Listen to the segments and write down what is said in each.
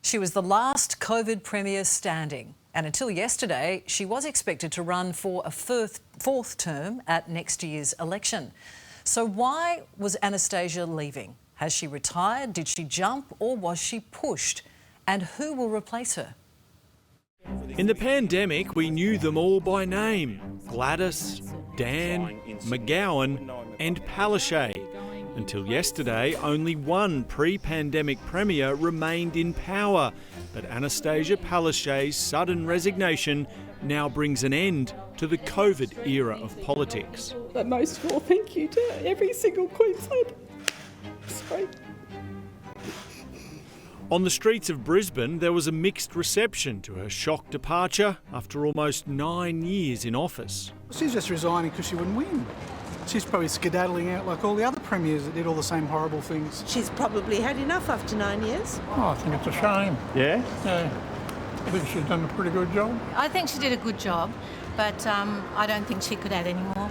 She was the last COVID Premier standing, and until yesterday, she was expected to run for a fourth term at next year's election. So why was Annastacia leaving? Has she retired? Did she jump, or was she pushed? And who will replace her? In the pandemic, we knew them all by name: Gladys, Dan, McGowan and Palaszczuk. Until yesterday, only one pre-pandemic Premier remained in power, but Annastacia Palaszczuk's sudden resignation now brings an end to the COVID era of politics. But most of all, thank you to every single Queensland. Sorry. On the streets of Brisbane, there was a mixed reception to her shock departure after almost 9 years in office. She's just resigning because she wouldn't win. She's probably skedaddling out like all the other premiers that did all the same horrible things. She's probably had enough after 9 years. Oh, I think it's a shame. Yeah? Yeah. I think she's done a pretty good job. I think she did a good job, but I don't think she could add any more.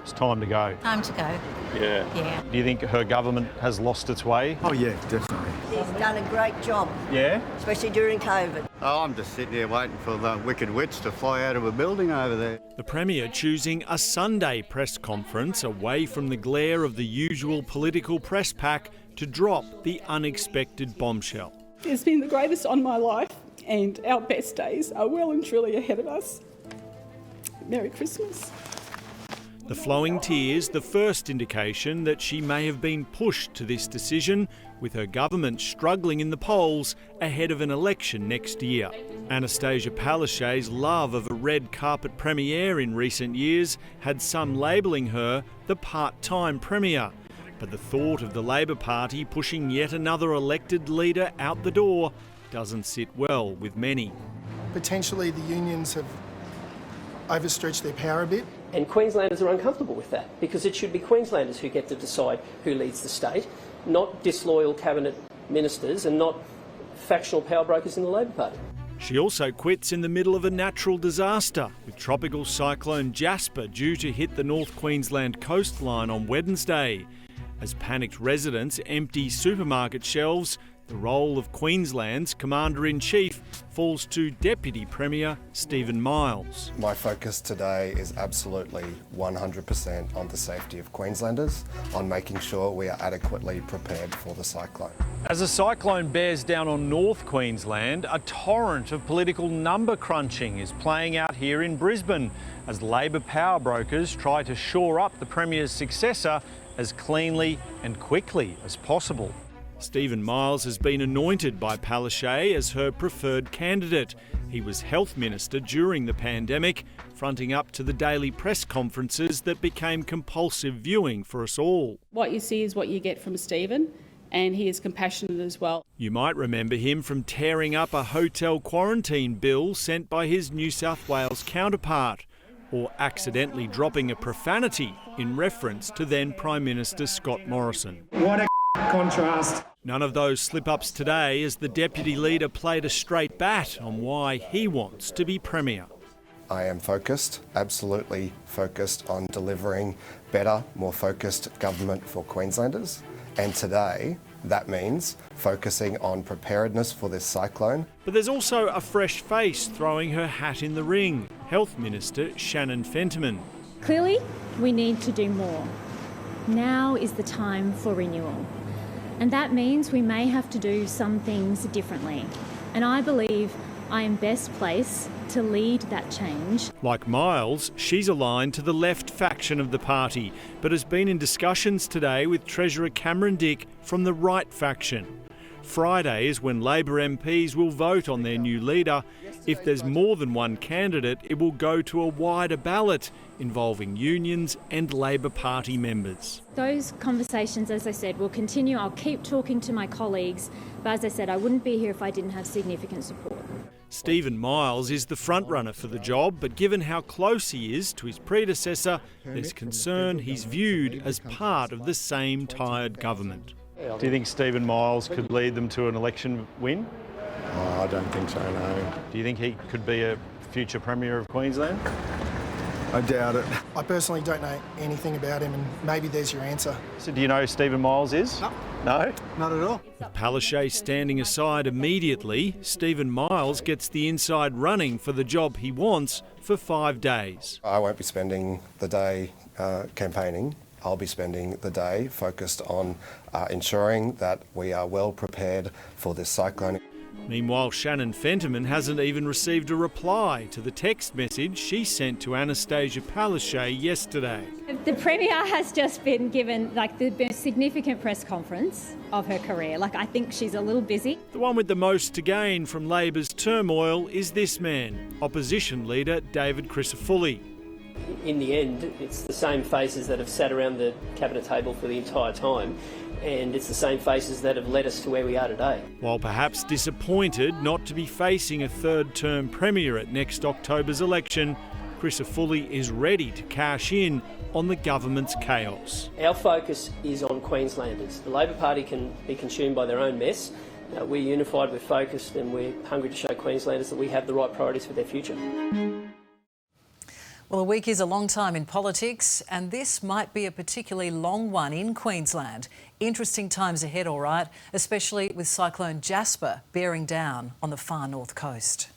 It's time to go. Time to go. Yeah. Do you think her government has lost its way? Oh yeah, definitely. She's done a great job. Yeah? Especially during COVID. Oh, I'm just sitting here waiting for the wicked witch to fly out of a building over there. The Premier choosing a Sunday press conference away from the glare of the usual political press pack to drop the unexpected bombshell. It's been the greatest on my life, and our best days are well and truly ahead of us. Merry Christmas. The flowing tears, the first indication that she may have been pushed to this decision, with her government struggling in the polls ahead of an election next year. Annastacia Palaszczuk's love of a red carpet premiere in recent years had some labelling her the part-time premier. But the thought of the Labor Party pushing yet another elected leader out the door doesn't sit well with many. Potentially the unions have overstretched their power a bit. And Queenslanders are uncomfortable with that, because it should be Queenslanders who get to decide who leads the state, not disloyal cabinet ministers and not factional power brokers in the Labor Party. She also quits in the middle of a natural disaster, with tropical cyclone Jasper due to hit the North Queensland coastline on Wednesday. As panicked residents empty supermarket shelves, the role of Queensland's Commander-in-Chief falls to Deputy Premier Stephen Miles. My focus today is absolutely 100% on the safety of Queenslanders, on making sure we are adequately prepared for the cyclone. As the cyclone bears down on North Queensland, a torrent of political number crunching is playing out here in Brisbane as Labor power brokers try to shore up the Premier's successor as cleanly and quickly as possible. Stephen Miles has been anointed by Palaszczuk as her preferred candidate. He was Health Minister during the pandemic, fronting up to the daily press conferences that became compulsive viewing for us all. What you see is what you get from Stephen, and he is compassionate as well. You might remember him from tearing up a hotel quarantine bill sent by his New South Wales counterpart, or accidentally dropping a profanity in reference to then Prime Minister Scott Morrison. What a contrast. None of those slip-ups today as the Deputy Leader played a straight bat on why he wants to be Premier. I am focused, absolutely focused on delivering better, more focused government for Queenslanders. And today, that means focusing on preparedness for this cyclone. But there's also a fresh face throwing her hat in the ring, Health Minister Shannon Fentiman. Clearly, we need to do more. Now is the time for renewal. And that means we may have to do some things differently. And I believe I am best placed to lead that change. Like Miles, she's aligned to the left faction of the party, but has been in discussions today with Treasurer Cameron Dick from the right faction. Friday is when Labor MPs will vote on their new leader. If there's more than one candidate, it will go to a wider ballot involving unions and Labor Party members. Those conversations, as I said, will continue. I'll keep talking to my colleagues, but as I said, I wouldn't be here if I didn't have significant support. Stephen Miles is the frontrunner for the job, but given how close he is to his predecessor, there's concern he's viewed as part of the same tired government. Do you think Stephen Miles could lead them to an election win? Oh, I don't think so, no. Do you think he could be a future Premier of Queensland? I doubt it. I personally don't know anything about him, and maybe there's your answer. So do you know who Stephen Miles is? No. No? Not at all. With Palaszczuk standing aside immediately, Stephen Miles gets the inside running for the job he wants for 5 days. I won't be spending the day campaigning. I'll be spending the day focused on ensuring that we are well prepared for this cyclone. Meanwhile, Shannon Fentiman hasn't even received a reply to the text message she sent to Annastacia Palaszczuk yesterday. The Premier has just been given the most significant press conference of her career. I think she's a little busy. The one with the most to gain from Labor's turmoil is this man, opposition leader David Crisafulli. In the end, it's the same faces that have sat around the cabinet table for the entire time, and it's the same faces that have led us to where we are today. While perhaps disappointed not to be facing a third-term Premier at next October's election, Crisafulli is ready to cash in on the government's chaos. Our focus is on Queenslanders. The Labor Party can be consumed by their own mess. We're unified, we're focused, and we're hungry to show Queenslanders that we have the right priorities for their future. Well, a week is a long time in politics, and this might be a particularly long one in Queensland. Interesting times ahead, all right, especially with Cyclone Jasper bearing down on the far north coast.